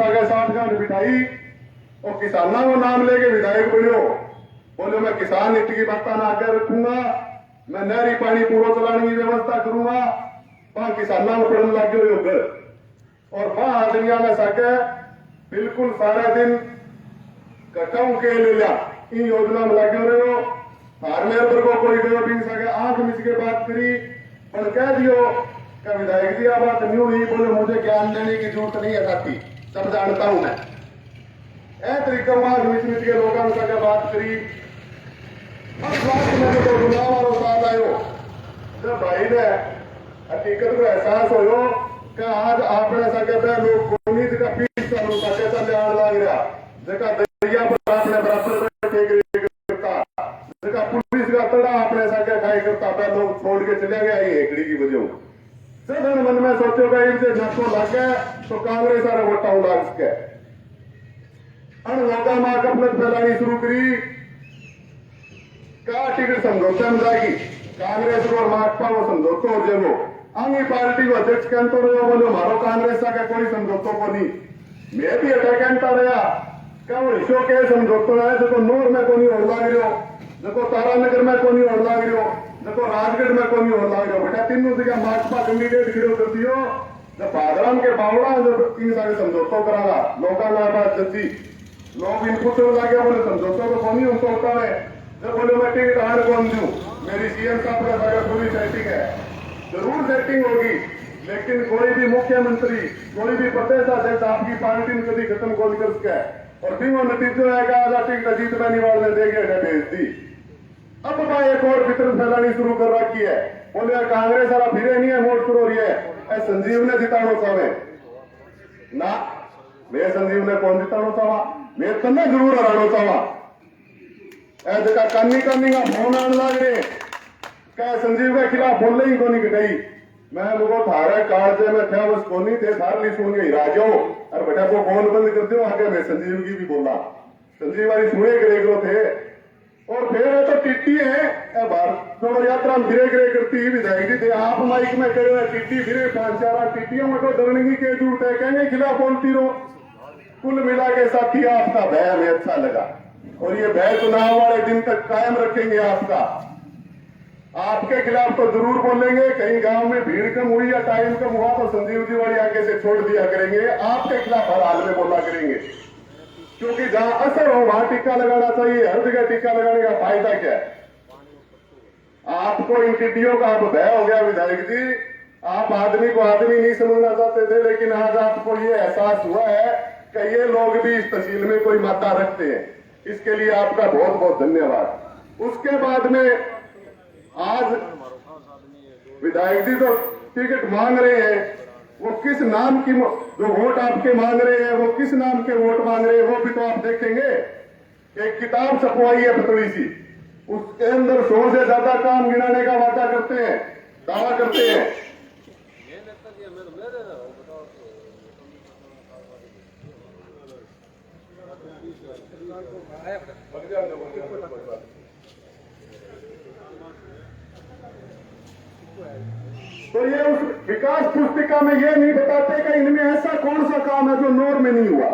सागे 60 गांठ बिठाई और किसानों को नाम लेके विधायक बनो। बोलो मैं किसान हित की बात ना आगे रखूंगा, मैं नहरी पानी पूरा चलाने की व्यवस्था करूंगा। वहां किसानों को पढ़ने लग गयो योग और वहां आदमिया में सके बिल्कुल सारा दिन कटाऊ के ले लिया इन योजना में लगे रहे हो। फार्मेर को कोई गयो भी सके आंख मिच के बात करी पर कह दियो क्या विधायक जी आप बात न्यू ही बोले, मुझे ज्ञान देने की जरूरत नहीं है साथी, सब जानता हूं मैं। ए तरीका आंख मिच मिच के लोगों से सके बात करी। अब बात में तो गुनाह वालों साथ आयो जब भाई ने हकीकत को एहसास हो कि आज आपने सके पे लोग उम्मीद का पीस चालू सके चल आने लग रहा जगह दरिया पर आपने बराबर करता जगह पुलिस का तड़ा आपने सके खाई करता पे लोग छोड़ के चले गए हेकड़ी की वजह से। मन में सोचो इनसे झटको लग गए तो कांग्रेस सारे वोटा लाग सके अन लोगा मां कपलत फैलानी शुरू करी। क्या टिकट समझौते में जाएगी कांग्रेस और माकपा वो समझौते हो जेलो अंगी पार्टी को अध्यक्ष कहते रहो बोलो मारो कांग्रेस का कोई समझौतों को नहीं। मैं भी अटैक कहता रहा क्या वो हिस्सों के समझौतों है जो नूर में को नहीं और लाग रहे देखो तारानगर में को नहीं और लाग रहे देखो राजगढ़ में को नहीं और लाग रहे बेटा तीनों जगह माकपा कैंडिडेट खड़े कर दियो जब भादराम के बावड़ा जब तीन सारे समझौतों करागा लोका जल्दी लोग इनपुट लागे बोले समझौतों को कौन उनको होता है जब बोले मैं टिकट हार कौन दू मेरी सीएम साहब का सारा पूरी सेटिंग है जरूर सेटिंग होगी लेकिन कोई भी मुख्यमंत्री कोई भी प्रदेश अध्यक्ष आपकी पार्टी में कभी खत्म कौन कर सके और फिर वो नतीजा आएगा आधा टिकट अजीत बेनीवाल ने देगी भेज दी। अब एक और फितर फैलानी शुरू कर रखी है बोले कांग्रेस वाला फिर नहीं है वोट शुरू हो रही है संजीव ने जितानो चाहे ना मैं संजीव ने कौन जितानो चाहा मैं तन्ने जरूर हरानो चाहा ऐसा कानी कानी का फोन आने लग रहे क्या संजीव के खिलाफ बोल ही कोनी कटाई मैं मुझको थारे कार्ड से मैं थे बस कोनी थे थार ली सुन गई राजो और बेटा को फोन बंद कर दो आगे मैं संजीव की भी बोला संजीव वाली सुने करेगो थे और फिर तो टिट्टी है बार यात्रा में फिरे गिरे करती विधायक जी थे आप माइक में करे टिट्टी फिरे 5-4 टिट्टियों में तो डरने की क्या जरूरत है कहने खिलाफ बोलती रहो। कुल मिला के साथी आपका भय हमें अच्छा लगा और ये भय चुनाव वाले दिन तक कायम रखेंगे आपका। आपके खिलाफ तो जरूर बोलेंगे कहीं गांव में भीड़ कम हुई या टाइम कम हुआ तो संजीव जी वाली आगे से छोड़ दिया करेंगे आपके खिलाफ हर हाल में बोला करेंगे क्योंकि जहां असर हो वहां टीका लगाना चाहिए हर जगह टीका लगाने का फायदा क्या है। आपको इन टिड्डियों का अब भय हो गया विधायक जी आप आदमी को आदमी नहीं समझना चाहते थे लेकिन आज आपको ये एहसास हुआ है कि ये लोग भी इस तहसील में कोई मात्रा रखते हैं इसके लिए आपका बहुत बहुत धन्यवाद। उसके बाद में आज विधायक जी तो टिकट मांग रहे हैं वो किस नाम की जो वोट आपके मांग रहे हैं वो किस नाम के वोट मांग रहे हैं वो भी तो आप देखेंगे। एक किताब छपवाई है पतली सी उसके अंदर 100 से ज्यादा काम गिनाने का वादा करते हैं दावा करते हैं। तो ये उस विकास पुस्तिका में ये नहीं बताते कि इनमें ऐसा कौन सा काम है जो नौर में नहीं हुआ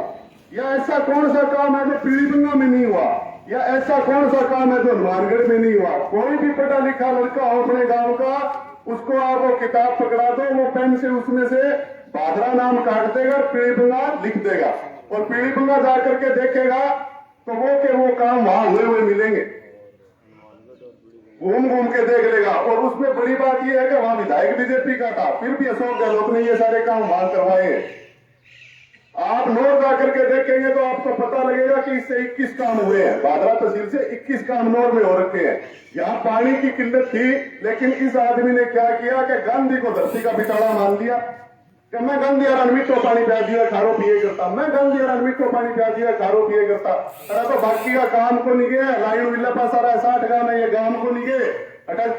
या ऐसा कौन सा काम है जो पीलीभंगा में नहीं हुआ या ऐसा कौन सा काम है जो हनुमानगढ़ में नहीं हुआ। कोई भी पढ़ा लिखा लड़का हो अपने गांव का उसको आप वो किताब पकड़ा दो वो पेन से उसमें से भादरा नाम काट देगा पीलीभंगा लिख देगा और पीलीभंगा जाकर के देखेगा तो वो के वो काम वहां हुए मिलेंगे घूम घूम के देख लेगा। और उसमें बड़ी बात यह है कि वहां विधायक बीजेपी का था फिर भी अशोक गहलोत ने ये सारे काम वहां करवाए हैं। आप नौर जाकर के देखेंगे तो आपको पता लगेगा कि इससे 21 काम हुए हैं भादरा तहसील से 21 काम नौर में हो रखे हैं। यहाँ पानी की किल्लत थी लेकिन इस आदमी ने क्या किया कि गांधी को धरती का बिचारा मान दिया कि मैं गांधी और मीठो पानी प्या दिया खारो पिए करता मैं गांधी और मीठो पानी प्या दिया खारो पिए करता। अरे तो बाकी का काम को नहीं गए लाइन विल्ला पास आ रहा है 60 गांव है ये गांव को नहीं गए अटल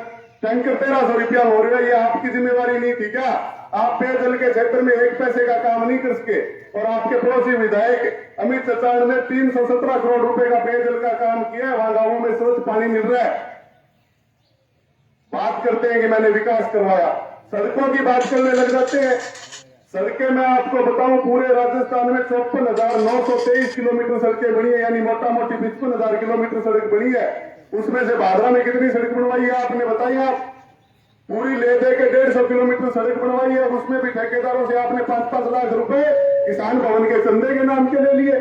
टैंकर 1300 रुपया हो रहा है ये आपकी जिम्मेवारी नहीं थी क्या। आप पेयजल के क्षेत्र में 1 पैसे का काम नहीं कर सके और आपके पड़ोसी विधायक अमित चचाड़ ने 317 करोड़ रुपए का पेयजल का काम किया वहां गांवों में स्वच्छ पानी मिल रहा है। बात करते हैं कि मैंने विकास करवाया सड़कों की बात करने लग जाते हैं सड़कें मैं आपको बताऊं, पूरे राजस्थान में 54,923 किलोमीटर सड़कें बनी है, यानी मोटा मोटी 55,000 किलोमीटर सड़क बनी है। उसमें से भादरा में कितनी सड़क बनवाई है आपने बताइए? आप पूरी ले दे के 150 किलोमीटर सड़क बनवाई है, उसमें भी ठेकेदारों से आपने 5-5 लाख रुपए किसान भवन के चंदे के नाम के ले लिए।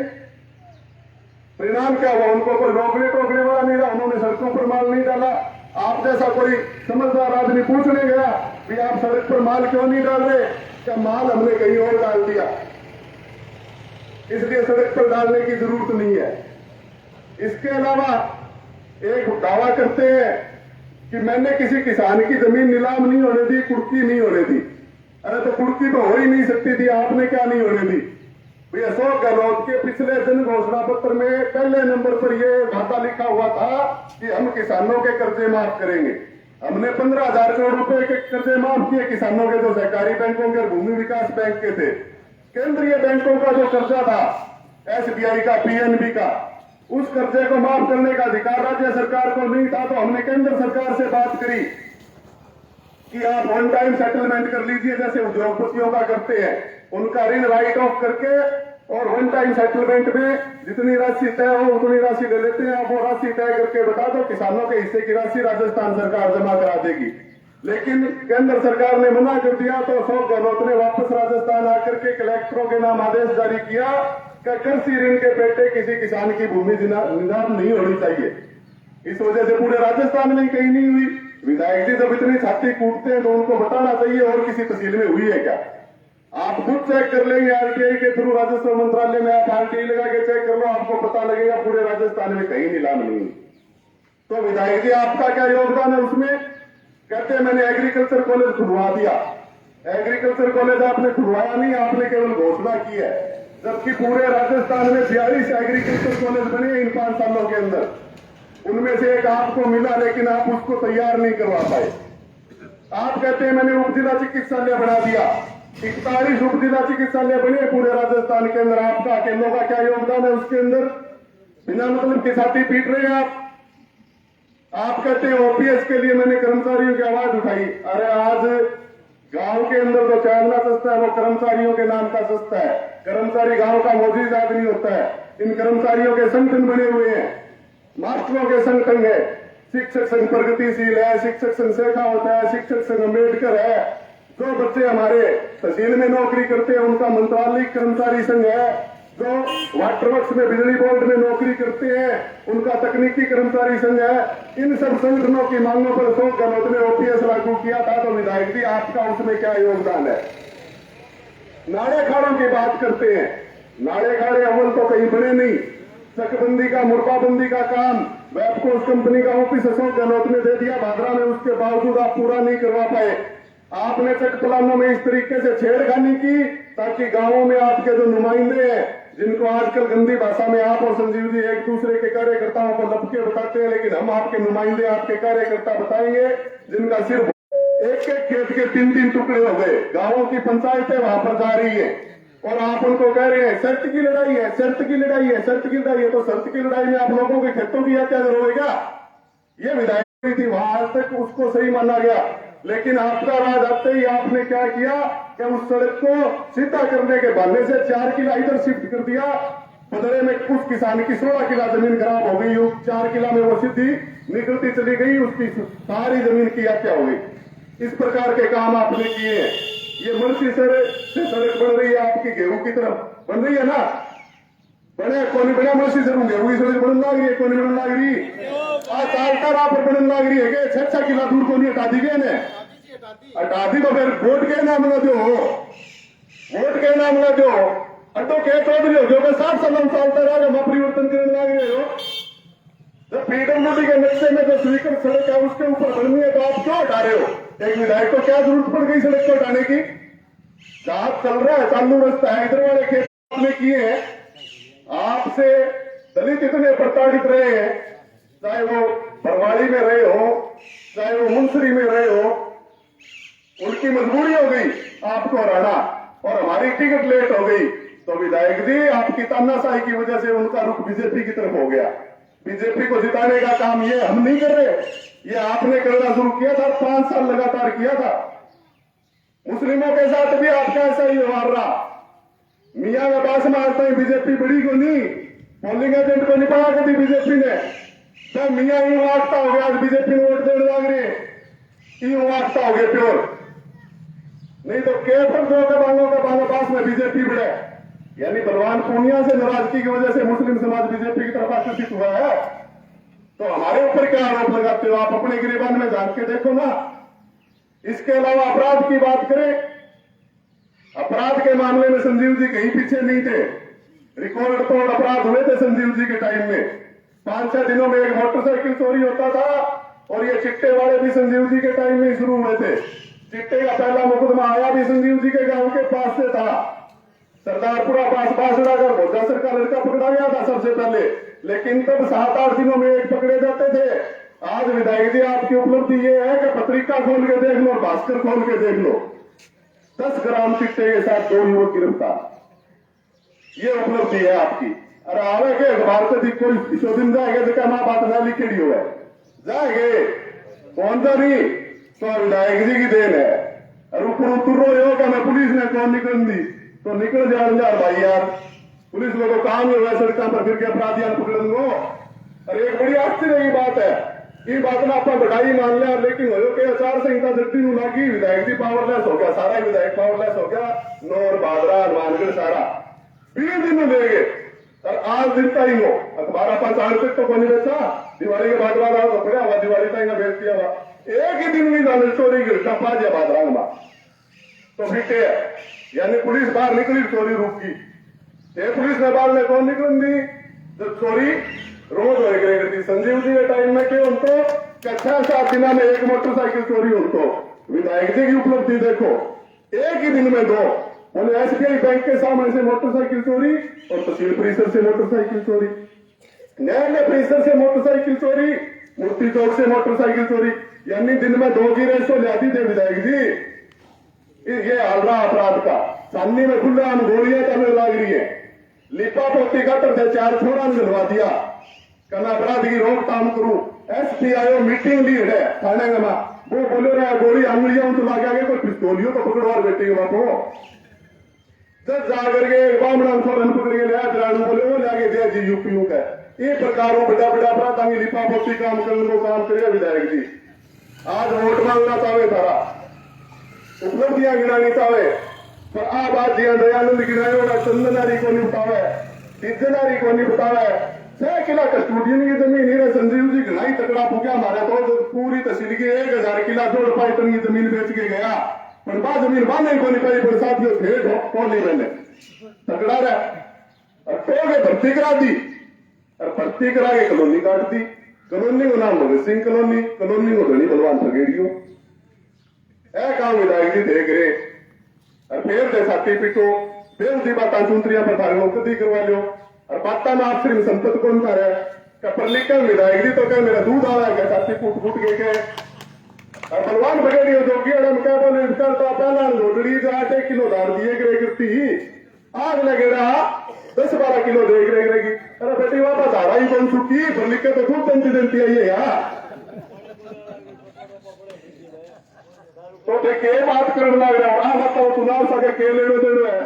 परिणाम क्या हुआ? उनको कोई रोकने टोकने वाला नहीं रहा, उन्होंने सड़कों पर माल नहीं डाला। आप जैसा कोई समझदार आदमी पूछने गया कि आप सड़क पर माल क्यों नहीं डाल रहे, क्या माल हमने कहीं और डाल दिया, इसलिए सड़क पर डालने की जरूरत नहीं है। इसके अलावा एक दावा करते हैं कि मैंने किसी किसान की जमीन नीलाम नहीं होने दी, कुर्की नहीं होने दी। अरे तो कुर्की तो हो ही नहीं सकती थी, आपने क्या नहीं होने दी? भैया अशोक गहलोत के पिछले जन घोषणा पत्र में पहले नंबर पर यह वादा लिखा हुआ था कि हम किसानों के कर्जे माफ करेंगे। हमने 15,000 करोड़ रुपए के कर्जे माफ किए किसानों के, जो सहकारी बैंकों के और भूमि विकास बैंक के थे। केंद्रीय बैंकों का जो कर्जा था, SBI का, PNB का, उस कर्जे को माफ करने का अधिकार राज्य सरकार को नहीं था। तो हमने केंद्र सरकार से बात करी कि आप वन टाइम सेटलमेंट कर लीजिए, जैसे उद्योगपतियों का करते हैं, उनका ऋण राइट ऑफ करके और वन टाइम सेटलमेंट में जितनी राशि तय हो उतनी राशि ले लेते हैं। आप वो राशि तय करके बता दो, किसानों के हिस्से की राशि राजस्थान सरकार जमा करा देगी। लेकिन केंद्र सरकार ने मना कर दिया, तो अशोक गहलोत ने वापस राजस्थान आकर के कलेक्टरों के नाम आदेश जारी किया कि कृषि ऋण के पेटे किसी किसान की भूमि नीलाम नहीं होनी चाहिए। इस वजह से पूरे राजस्थान में कहीं नहीं हुई। विधायक जी जब इतनी छाती कूटते हैं तो उनको बताना चाहिए और किसी तहसील में हुई है क्या। आप खुद चेक कर लेंगे, RTI के थ्रू राजस्व मंत्रालय में आप RTI लगा के चेक कर लो, आपको पता लगेगा पूरे राजस्थान में कहीं नीलाम नहीं। तो विधायक जी आपका क्या योगदान है उसमें? कहते हैं मैंने एग्रीकल्चर कॉलेज खुलवा दिया। एग्रीकल्चर कॉलेज आपने खुलवाया नहीं, आपने केवल घोषणा की है, जबकि पूरे राजस्थान में 42 एग्रीकल्चर कॉलेज बने इन 5 सालों के अंदर। उनमें से एक आपको मिला, लेकिन आप उसको तैयार नहीं करवा पाए। आप कहते हैं मैंने उप जिला चिकित्सालय बना दिया। 41 उप जिला चिकित्सालय बने पूरे राजस्थान के अंदर। आपका अकेलों का क्या योगदान है उसके अंदर? बिना मतलब की छाती पीट रहे हैं आप कहते हैं OPS के लिए मैंने कर्मचारियों की आवाज उठाई। अरे आज गांव के अंदर जो चावला सस्ता है वो कर्मचारियों के नाम का सस्ता है। कर्मचारी गांव का मौजूद आदमी होता है। इन कर्मचारियों के संगठन बने हुए हैं, मास्टरों के संगठन है, शिक्षक संघ प्रगतिशील है, शिक्षक संघ शेखा होता है, शिक्षक संघ अम्बेडकर है। जो बच्चे हमारे तहसील में नौकरी करते हैं उनका मंत्रालय कर्मचारी संघ है। जो वाटर वर्क्स में बिजली बोर्ड में नौकरी करते हैं उनका तकनीकी कर्मचारी संघ है। इन सब संगठनों की मांगों पर अशोक गहलोत ने OPS लागू किया था। तो विधायक जी आपका उसमें क्या योगदान है? नाड़े खाड़ों की बात करते हैं, नाड़े खाड़े अव्वल तो कहीं बने नहीं। चकबंदी का, मुर्बाबंदी का काम वेबकोस कंपनी का ऑफिस अशोक गहलोत ने दे दिया भादरा में, उसके बावजूद आप पूरा नहीं करवा पाए। आपने चक प्लानों में इस तरीके से छेड़खानी की ताकि गांवों में आपके जो नुमाइंदे हैं, जिनको आजकल गंदी भाषा में आप और संजीव जी एक दूसरे के कार्यकर्ताओं को लपके बताते हैं, लेकिन हम आपके नुमाइंदे, आपके कार्यकर्ता बताएंगे जिनका सिर्फ एक एक खेत के 3-3 टुकड़े हो गए। गांवों की पंचायतें वहां पर जा रही है और आप उनको कह रहे हैं शर्त की लड़ाई है, शर्त की लड़ाई है, शर्त की लड़ाई है। तो शर्त की लड़ाई में आप लोगों के खेतों की हत्या करोगे? ये विधायक थी, वहां आज तक उसको सही माना गया। लेकिन आपका राज आते ही आपने क्या किया कि उस सड़क को सीधा करने के बहाने से 4 किला इधर शिफ्ट कर दिया। बदले में कुछ किसान की 16 किला जमीन खराब हो गई, 4 किला में वो सीधी निकलती चली गई, उसकी सारी जमीन की हत्या हो गई। इस प्रकार के काम आपने किए हैं। ये मुंशी से सड़क बन रही है आपकी गेहूं की तरफ बन रही है ना, बने कौन बना मुंशी से गेहूं की सड़क बनने लग रही है, कौन बनने लग रही सालटा पर बनने लग रही है। 6 किला दूर को नहीं हटा दी गए ने, हटा दी तो फिर वोट के नाम लगा दो, वोट के नाम लगा दो। अड्डो के चौधरी हो जो 60 साल चलता रहेगा, मैं परिवर्तन करने लग रहे हो। जब PWD के नक्शे में जो स्वीकृत सड़क है उसके ऊपर बननी है तो आप क्यों हटा रहे हो? एक विधायक को क्या जरूरत पड़ गई सड़क को हटाने की? जहां चल रहा है, चालू रास्ता है, इधर वाले खेत आपने किए हैं। आपसे दलित इतने प्रताड़ित रहे हैं, चाहे वो बरवाड़ी में रहे हो, चाहे वो मुंसरी में रहे हो, उनकी मजबूरी हो गई आपको हराना और हमारी टिकट लेट हो गई। तो विधायक जी आपकी तानाशाही की वजह से उनका रुख बीजेपी की तरफ हो गया। बीजेपी को जिताने का काम ये हम नहीं कर रहे, ये आपने करना शुरू किया था, 5 साल लगातार किया था। मुस्लिमों के साथ भी आपका ऐसा ही व्यवहार रहा। मियाँ के पास मारता है बीजेपी बड़ी को नहीं, पोलिंग एजेंट को नहीं पाया कभी बीजेपी ने। तो मियाँ यूं वागता हो गया, आज बीजेपी में वोट देने लग रहे, यूं वागता हो गया प्योर। नहीं तो के फर्जों के बांगों पास में बीजेपी बढ़े। यानी बलवान पूर्णिया से नाराजगी की वजह से मुस्लिम समाज बीजेपी की तरफ आकर्षित हुआ है। तो हमारे ऊपर क्या आरोप लगाते हो आप? अपने गिरेबान में झांक के देखो ना। इसके अलावा अपराध की बात करें, अपराध के मामले में संजीव जी कहीं पीछे नहीं थे। रिकॉर्ड तोड़ अपराध हुए थे संजीव जी के टाइम में। 5-6 दिनों में एक मोटरसाइकिल चोरी होता था, और ये चिट्टे वाले भी संजीव जी के टाइम में शुरू हुए थे। चिट्टे का पहला मुकदमा आया भी संजीव जी के गांव के पास से था। सरदारपुरा पास बासड़ा का भोजासर का लड़का पकड़ा गया था सबसे पहले, लेकिन तब 7-8 दिनों में एक पकड़े जाते थे। आज विधायक जी आपकी उपलब्धि ये है कि पत्रिका खोल के देख लो, भास्कर खोल के देख लो, 10 ग्राम चिट्टे के साथ 2 युवक गिरफ्तार। ये उपलब्धि है आपकी। अरे आवे के अखबार से कोई दिन जाएगा तो क्या माँ बात ना लिखेड़ी हो जाएंगे कौन सा नहीं, तो विधायक जी की देन है। और ऊपर उतर रो क्या मैं पुलिस ने कौन निकल दी, तो निकल जा भाई यार, पुलिस लोगों काम ही हुआ सड़कों पर फिर के अपराधियों पकड़ लो। और एक बड़ी आश्चर्य की बात है, ये बात ना आप बढ़ाई मान लिया, लेकिन हो के आचार संहिता जल्दी नु लागी, विधायक जी पावरलेस हो गया, सारा विधायक पावरलेस हो गया, नौर बादरा हनुमानगढ़ सारा 20 दिन में देंगे। और आज दिन का ही हो अखबार अपन 4 तक तो बनी बेचा, दिवाली के बाद पकड़ा हुआ, दिवाली तक बेच दिया हुआ, एक ही दिन में जाने चोरी गिरता पा दिया बादरा तो फिटे है। यानी पुलिस बाहर निकली, चोरी रुकी। ये पुलिस ने बाहर ने कौन निकल दी जब चोरी रोज हो करती। संजीव जी के टाइम में क्यों उनको 6-7 दिनों में एक मोटरसाइकिल चोरी उनको। विधायक जी की उपलब्धि देखो, एक ही दिन में 2, बोले एसबीआई बैंक के सामने से मोटरसाइकिल चोरी और तहसील परिसर से मोटरसाइकिल चोरी, न्यायालय परिसर से मोटरसाइकिल चोरी, मूर्ति चौक से मोटरसाइकिल चोरी। यानी दिन में 2 की रेस तो लियाती थे विधायक जी। ये हाल रहा अपराध का। सामने में खुले आम गोलियां चलने लग रही है, लिपा पोती कटर से 4 छोरा ने जलवा दिया। कहना अपराध की रोकथाम करूं, एसपी आयो मीटिंग ली है थाने में, वो बोले रहे गोली अंगुलियां तो लागे आगे कोई पिस्तौलियों तो पकड़वा बेटी बापो। जब जाकर के बामणान छोरन पकड़ के लिया ग्रांड बोले वो लागे दिया जी यूपीयू का। ये प्रकारों बड़ा बड़ा अपराध लिपा पोती काम करने को काम करे विधायक जी। आज वोट मांगना चाहे थारा उपलब्धियां गिनानी चाहे, पर आप आज दयानंद गिनाए होगा, चंदनारी को नहीं बतावे, सिद्धनारी को नहीं बतावे। 6 किला कस्टोडियन की जमीन ही संजीव जी घना ही तकड़ा फूका हमारे तो पूरी तहसील की 1000 किला जोड़ पाइटन की जमीन बेच के गया, पर बाद जमीन बांधने को नहीं पाई, पर साथियों भेड़ कौन नहीं बने तकड़ा रहा। और तो के भर्ती करा दी, और भर्ती करा के कॉलोनी काट दी। कॉलोनी को नाम भगत सिंह कॉलोनी, कॉलोनी को धनी बलवान फगेड़ियो। काम विधायक जी देख रहे, और फिर दे साथी पिटो, फिर उसी बात चुंतरिया पर थारे लोग कदी करवा लो। और बात में आप सिर्फ संपत कौन था रहा पर लिखा विधायक जी तो कह मेरा दूध आ रहा है, साथी फूट फूट गए। और बलवान फगेड़ियो जो कि क्या बोले करता पहला लोडड़ी 8 किलो दार दिए गिरे गिरती, आग लगे रहा 10-12 किलो देख रहेगी। अरे बेटी वापस आ रहा ही कौन चुकी, पर लिखे तो खूब दंती आई है यार। तो के बात करने लग रहा है, बताओ चुनाव सके के लेने देने है।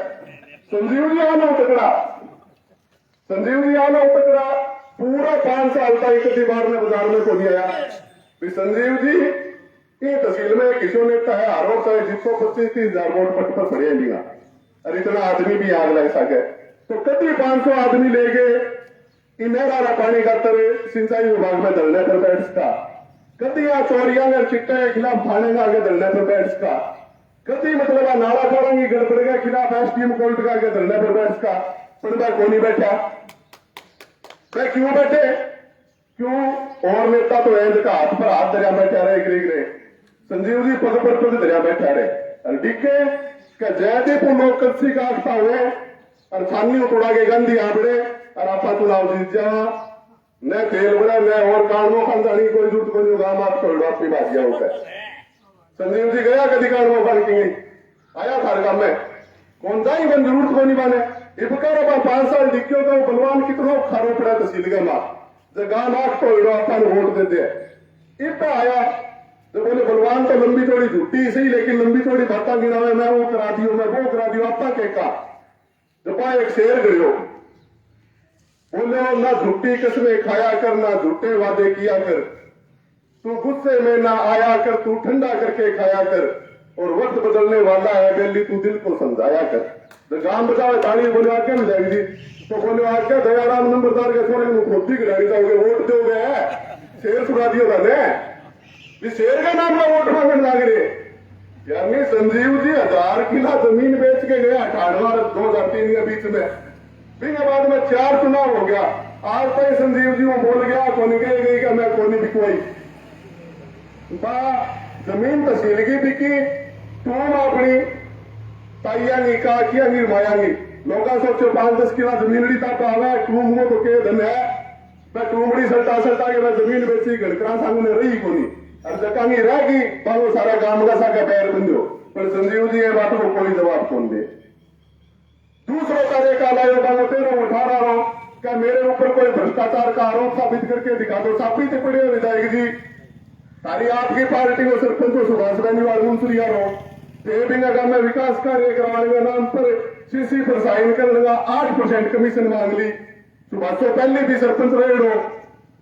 संजीव जी आना तकड़ा, संजीव जी आना तकड़ा, पूरा 5 साल तक एक बार ने बाजार में को दिया। संजीव जी ये तहसील में किशोर नेता है, हर रोज चाहे जिसको 25-30 हजार वोट पट पर पड़े नहीं, और इतना आदमी भी आग लग सके तो कभी 500 आदमी ले गए नहरा पानी का तर सिंचाई विभाग में धरने पर बैठ का, कभी यहाँ चोरिया में चिट्टे के खिलाफ थाने में आगे धरने पर बैठ का, कभी मतलब नाला काड़ा की गड़बड़ के खिलाफ एसडीएम कोर्ट का आगे धरने पर बैठ का। पर मैं को नहीं बैठा, मैं क्यों बैठे, क्यों? और नेता तो एंड का हाथ पर हाथ दरिया बैठा रहे गिरे, संजीव जी पद पर पद दरिया बैठा रहे। और डीके जयदीप लोग कच्ची काटता हुए और छानी उड़ा के गंदी आबड़े और आपा चुनाव जीत जावा, न तेल बड़े न और कानों खानदानी कोई जुट को गांव आप छोड़ अपनी बात गया होता है। संजीव जी गया कभी कानों खान की आया थार गांव में कौन सा ही बन जरूरत को नहीं माने। इबकार 5 साल डिक्कियों का बलवान कितना खारो पड़ा तहसील का मां जगह नाक तो आपा वोट देते इतना आया तो बोले बलवान तो लंबी थोड़ी झूठी सही, लेकिन लंबी थोड़ी बातें गिनावे, मैं वो करा दियो, मैं वो करा दियो, आपा के का जपा एक शेर गयो, बोले ना झूठी कसमें खाया कर, ना झूठे वादे किया कर, तू गुस्से में ना आया कर, तू ठंडा करके खाया कर, और वक्त बदलने वाला है बेली, तू दिल को समझाया कर। तो गांव बजावे ताली बोले आगे में जाएगी, तो बोले आगे दयाराम नंबरदार के थोड़े खोदी गिरानी जाओगे, वोट दोगे, शेर सुना दियो था शेर का नाम का वोट मांगने लग रहे। यानी संजीव जी 1000 किला जमीन बेच के गया 2003 के बीच में, फिर बाद में 4 चुनाव हो गया, आज तक संजीव जी वो बोल गया कौन गई कि मैं कौन बिकवाई, जमीन तहसील की बिकी, तुम अपनी ताइयांगी काकियांगी मायांगी, लोग सोचो 5-10 किला जमीन ली ताप आवे, टूम वो तो के धन है, मैं टूमड़ी सल्टा सल्टा के मैं जमीन बेची गड़करा सामने रही कोनी, और जकांगी रहेगी बालो सारा गांव का साका पैर बंदो, पर संजीव जी ये बात को कोई जवाब कौन दे। दूसरों का देखा लायो बालो 13-18 रो क्या मेरे ऊपर कोई भ्रष्टाचार का आरोप साबित करके दिखा दो, साबित पड़े हो विधायक जी, सारी आपकी पार्टी को सरपंच सुभाष बेनीवाल मुंसुरिया रो गांव में विकास कार्य करवाने के नाम पर सीसी पर साइन करने का 8% कमीशन मांग ली, सुभाष तो पहले भी सरपंच रहे हो,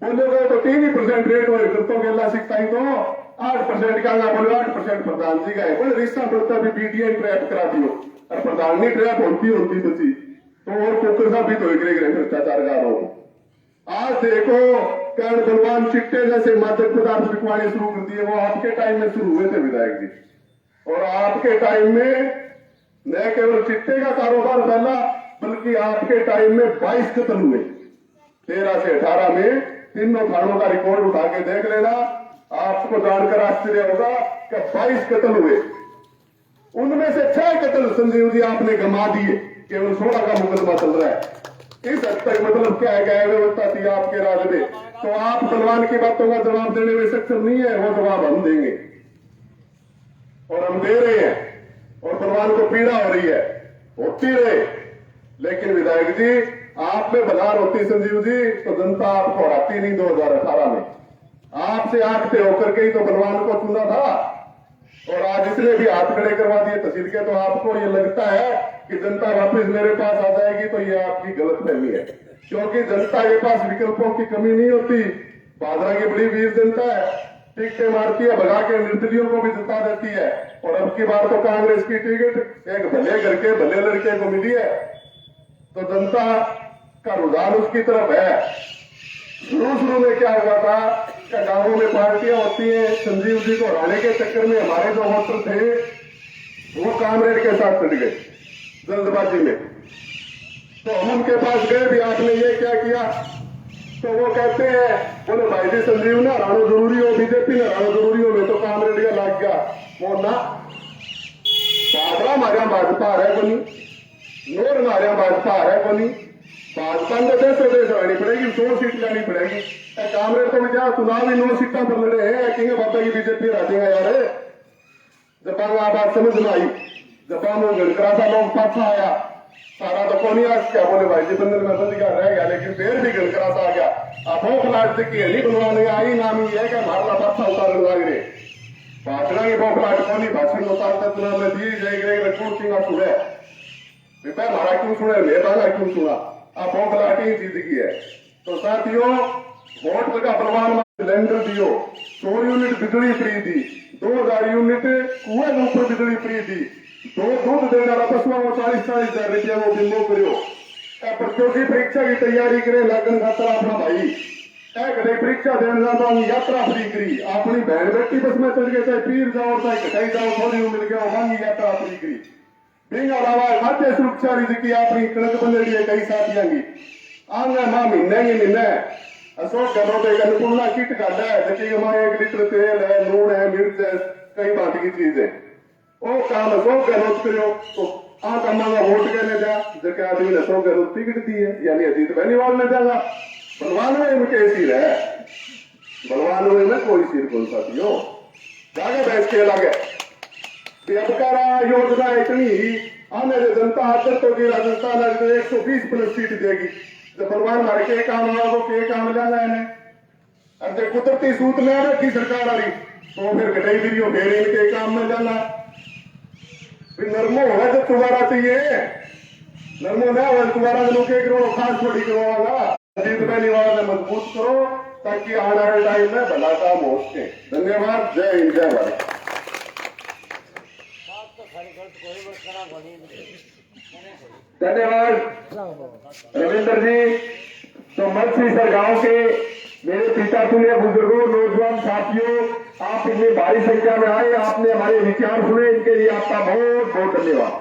बोले गए तो 3% रेट हो करतों के ला सिकता ही तो 8% का ना बोले 8% प्रधान जी का है, बोले रिश्ता बढ़ता भी बीटीआई ट्रैप करा दियो, और प्रधान नहीं ट्रैप होती बची तो और कोकर साहब भी तो एक भ्रष्टाचार का आरोप। आज देखो कर्ण बलवान चिट्टे जैसे मादक पदार्थ बिकवाने शुरू कर दिए, वो आपके टाइम में शुरू हुए थे विधायक जी, और आपके टाइम में न केवल चिट्टे का कारोबार फैला बल्कि आपके टाइम में 22 कत्ल हुए, 13 से 18 में तीनों थानों का रिकॉर्ड उठा के देख लेना, आपको जानकर आश्चर्य होगा कि 22 कत्ल हुए, उनमें से 6 कत्ल संजीव जी आपने गंवा दिए, केवल 16 का मुकदमा चल रहा है। इस हद तक मतलब क्या है, क्या व्यवस्था थी आपके राज में, तो आप बलवान की बातों का जवाब देने में सक्षम नहीं है, वो जवाब हम देंगे और हम दे रहे हैं, और बलवान को पीड़ा हो रही है, होती रहे, लेकिन विधायक जी आप में बलार होती संजीव जी तो जनता आपको हराती नहीं। 2018 में आपसे आंखते होकर के ही तो बलवान को चुना था, और आज इसने भी हाथ खड़े करवा दिए तहसील के, तो आपको ये लगता है कि जनता वापस मेरे पास आ जाएगी, तो ये आपकी गलतफहमी है, क्योंकि जनता के पास विकल्पों की कमी नहीं होती। बादरा की बड़ी वीर जनता है, टिकटें मारती है, भगा के निर्दलियों को भी जिता देती है, और अब की बार तो कांग्रेस की टिकट एक भले घर के भले लड़के को मिली है, तो जनता का रुझान उसकी तरफ है। शुरू में क्या हुआ था कि गांवों में पार्टियां होती हैं, संजीव जी को हराने के चक्कर में हमारे जो वोटर थे वो कामरेड के साथ चढ़ गए जल्दबाजी में, तो हम उनके पास गए भी आपने ये क्या किया, तो वो कहते हैं बोले भाई जी संजीव ने हराना जरूरी हो, बीजेपी ने हराना जरूरी हो, मैं तो कामरेड का लाग गया, वो ना बाबरा हमारे भाजपा है को नहीं, नोर हमारे भाजपा है को नहीं, भाजपा को देश आनी पड़ेगी, 100 सीट लेनी पड़ेगी, कामरेड को भी क्या चुनाव ही 9 सीटों पर लड़े हैं, कहेंगे बाबा की बीजेपी हरा देगा यार, जब आप बात समझ में आई, जब हम गणकरा था लोग पास आया सारा तो कौन आज क्या बोले भाई जी बंदर में बंद गया रह गया, लेकिन फिर भी गणकरा सा आ गया, अब भूख लाट की नहीं बनवाने आई, नाम ही है कि मारना पासा उतारने लग रहे, भाषणा की भूख लाट को नहीं, भाषण उतारते चुनाव में दिए जाएगी रखूर सिंह सुने विपा मारा क्यों सुने, मेहबाना क्यों सुना, आप भूख लाट ही चीज की है। तो साथियों वोट का प्रमाण सिलेंडर दियो, 100 यूनिट बिजली फ्री दी, 2000 यूनिट कुएं के ऊपर बिजली फ्री दी, दूध देने वाला पशुओं को 40-40 हजार रुपया वो बिल्लो करो, प्रतियोगी परीक्षा की तैयारी करे लगन खातर अपना भाई कहीं परीक्षा देने जाता हूँ यात्रा फ्री करी, अपनी बहन बेटी बस में चढ़ गए, चाहे पीर जाओ चाहे कटाई जाओ, थोड़ी मिल गया मांगी यात्रा फ्री करी, बिंग अलावा खाद्य सुरक्षा रीति की अपनी कणक बंदड़ी है, कई साथियां की आंगा मां महीने अशोक गहलोत एक अन्नपूर्णा किट का है, जबकि हमारे 1 लीटर तेल है, नून है, मिर्च है, कई बात की चीज है, वो काम अशोक गहलोत करो तो आका मांगा वोट कहने जा, जबकि आदमी ने अशोक गहलोत टिकट दी है, यानी अजीत बेनीवाल ने जाएगा, बलवान में इनके सिर है, बलवान में कोई सिर कौन साथियों जागे बैठ के लगे, अब योजना इतनी ही आने से जनता आदर तो की राजस्थान 120+ सीट देगी, जब बलवान मारे के काम के काम लेना है, अब कुदरती सूत ले रखी सरकार वाली तो फिर कटाई फिर फिर इनके काम में जाना फिर नरमो होगा जब तुम्हारा चाहिए नरमो ना होगा तुम्हारा लोग करो खास छोड़ी करवागा जीत पहली बार मजबूत करो ताकि आने वाले टाइम में भला काम हो सके। धन्यवाद। जय हिंद जय भारत। धन्यवाद रविंद्र जी। तो मत्स्यसर गांव के मेरे पिता तुल्य बुजुर्गों नौजवान साथियों, आप इतनी भारी संख्या में आए, आपने हमारे विचार सुने, इनके लिए आपका बहुत बहुत धन्यवाद।